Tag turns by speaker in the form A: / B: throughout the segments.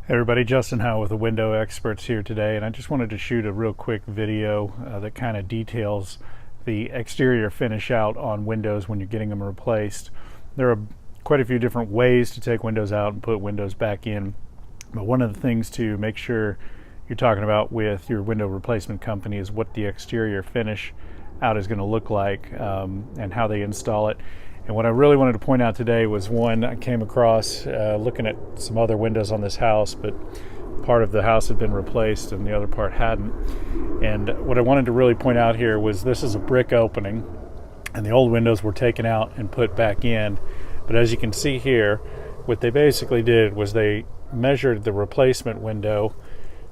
A: Hey everybody, Justin Howe with the Window Experts here today, and I just wanted to shoot a real quick video that kind of details the exterior finish out on windows when you're getting them replaced. There are quite a few different ways to take windows out and put windows back in, but one of the things to make sure you're talking about with your window replacement company is what the exterior finish out is going to look like and how they install it. And what I really wanted to point out today was one I came across looking at some other windows on this house, but part of the house had been replaced and the other part hadn't. And what I wanted to really point out here was this is a brick opening, and the old windows were taken out and put back in. But as you can see here, what they basically did was they measured the replacement window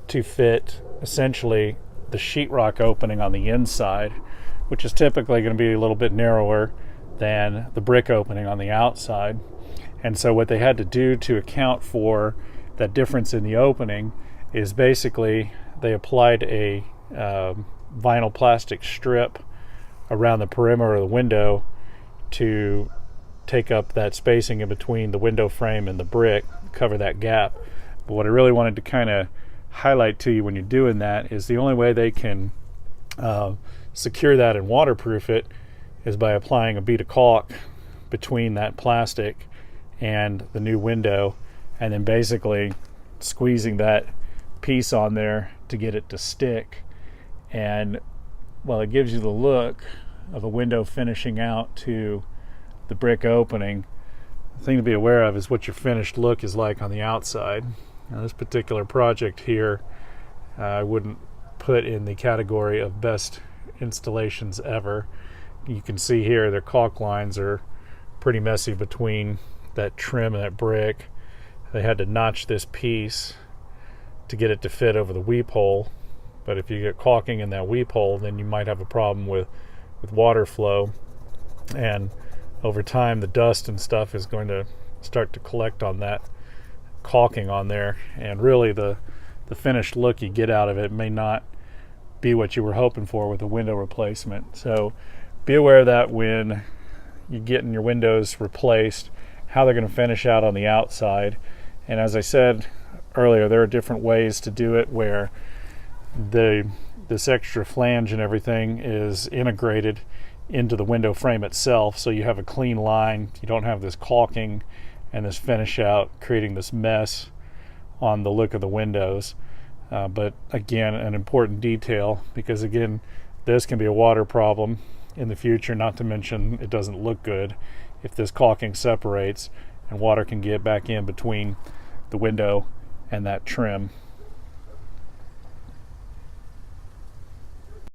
A: to fit essentially the sheetrock opening on the inside, which is typically going to be a little bit narrower than the brick opening on the outside. And so what they had to do to account for that difference in the opening is basically they applied a vinyl plastic strip around the perimeter of the window to take up that spacing in between the window frame and the brick, cover that gap. But what I really wanted to kind of highlight to you when you're doing that is the only way they can secure that and waterproof it is by applying a bead of caulk between that plastic and the new window, and then basically squeezing that piece on there to get it to stick. And while it gives you the look of a window finishing out to the brick opening, the thing to be aware of is what your finished look is like on the outside. Now, this particular project here I wouldn't put in the category of best installations ever. You can see here their caulk lines are pretty messy between that trim and that brick. They had to notch this piece to get it to fit over the weep hole, but if you get caulking in that weep hole, then you might have a problem with water flow, and over time the dust and stuff is going to start to collect on that caulking on there, and really the finished look you get out of it may not be what you were hoping for with a window replacement. So be aware of that when you're getting your windows replaced, how they're going to finish out on the outside. And as I said earlier, there are different ways to do it where this extra flange and everything is integrated into the window frame itself, so you have a clean line. You don't have this caulking and this finish out creating this mess on the look of the windows. But again, an important detail, because again, this can be a water problem in the future, not to mention it doesn't look good if this caulking separates and water can get back in between the window and that trim.